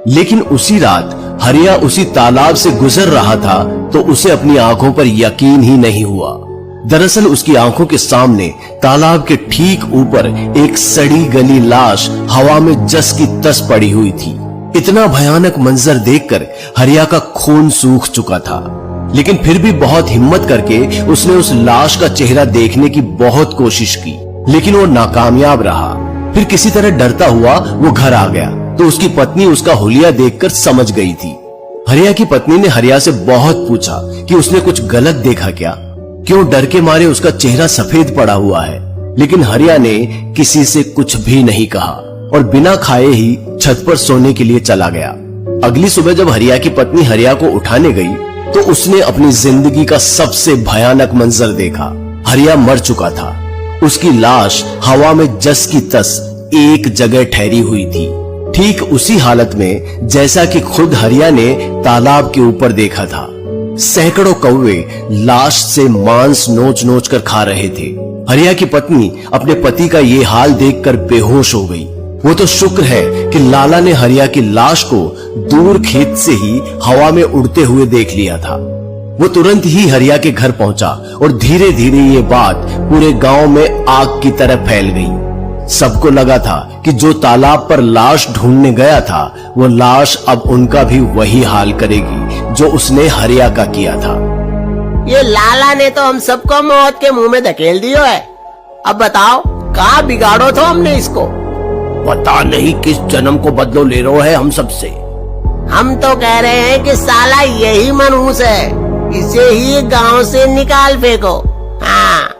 लेकिन उसी रात हरिया उसी तालाब से गुजर रहा था तो उसे अपनी आंखों पर यकीन ही नहीं हुआ। दरअसल उसकी आंखों के सामने तालाब के ठीक ऊपर एक सड़ी गली लाश हवा में जस की तस पड़ी हुई थी। इतना भयानक मंजर देखकर हरिया का खून सूख चुका था, लेकिन फिर भी बहुत हिम्मत करके उसने उस लाश का चेहरा देखने की बहुत कोशिश की, लेकिन वो नाकामयाब रहा। फिर किसी तरह डरता हुआ वो घर आ गया तो उसकी पत्नी उसका हुलिया देखकर समझ गई थी। हरिया की पत्नी ने हरिया से बहुत पूछा कि उसने कुछ गलत देखा क्या, क्यों डर के मारे उसका चेहरा सफेद पड़ा हुआ है। लेकिन हरिया ने किसी से कुछ भी नहीं कहा और बिना खाए ही छत पर सोने के लिए चला गया। अगली सुबह जब हरिया की पत्नी हरिया को उठाने गई तो उसने अपनी जिंदगी का सबसे भयानक मंजर देखा। हरिया मर चुका था। उसकी लाश हवा में जस की तस एक जगह ठहरी हुई थी, ठीक उसी हालत में जैसा कि खुद हरिया ने तालाब के ऊपर देखा था। सैकड़ों कौवे लाश से मांस नोच नोच कर खा रहे थे। हरिया की पत्नी अपने पति का ये हाल देखकर बेहोश हो गई। वो तो शुक्र है कि लाला ने हरिया की लाश को दूर खेत से ही हवा में उड़ते हुए देख लिया था। वो तुरंत ही हरिया के घर पहुंचा और धीरे धीरे ये बात पूरे गांव में आग की तरह फैल गई। सबको लगा था कि जो तालाब पर लाश ढूंढने गया था वो लाश अब उनका भी वही हाल करेगी जो उसने हरिया का किया था। ये लाला ने तो हम सबको मौत के मुंह में धकेल दियो है। अब बताओ कहाँ बिगाड़ो तो हमने इसको। पता नहीं किस जन्म को बदलो ले रहा है हम सबसे। हम तो कह रहे हैं कि साला यही मनहूस है, इसे ही गांव से निकाल फेंको। हाँ।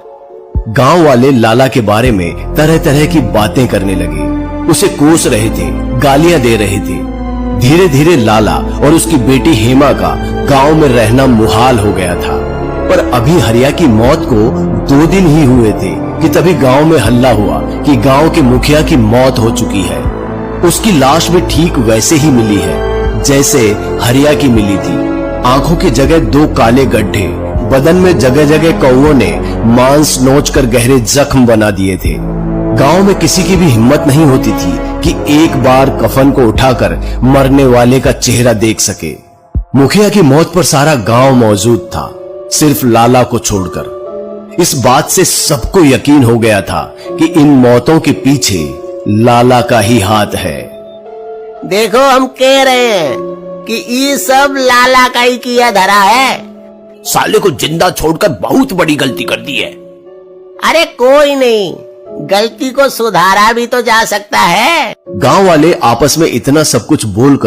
गांव वाले लाला के बारे में तरह तरह की बातें करने लगे, उसे कोस रहे थे, गालियां दे रहे थे। धीरे धीरे लाला और उसकी बेटी हेमा का गांव में रहना मुहाल हो गया था। पर अभी हरिया की मौत को 2 दिन ही हुए थे कि तभी गांव में हल्ला हुआ कि गांव के मुखिया की मौत हो चुकी है। उसकी लाश भी ठीक वैसे ही मिली है जैसे हरिया की मिली थी। आंखों की जगह 2 काले गड्ढे, बदन में जगह जगह कौवों ने मांस नोच कर गहरे जख्म बना दिए थे। गांव में किसी की भी हिम्मत नहीं होती थी कि एक बार कफन को उठाकर मरने वाले का चेहरा देख सके। मुखिया की मौत पर सारा गांव मौजूद था, सिर्फ लाला को छोड़कर। इस बात से सबको यकीन हो गया था कि इन मौतों के पीछे लाला का ही हाथ है। देखो हम कह रहे हैं कि ये सब लाला का ही किया धरा है। साले को जिंदा छोड़कर बहुत बड़ी गलती कर दी है। अरे कोई नहीं, गलती को सुधारा भी तो जा सकता है। गांव वाले आपस में इतना सब कुछ बोलकर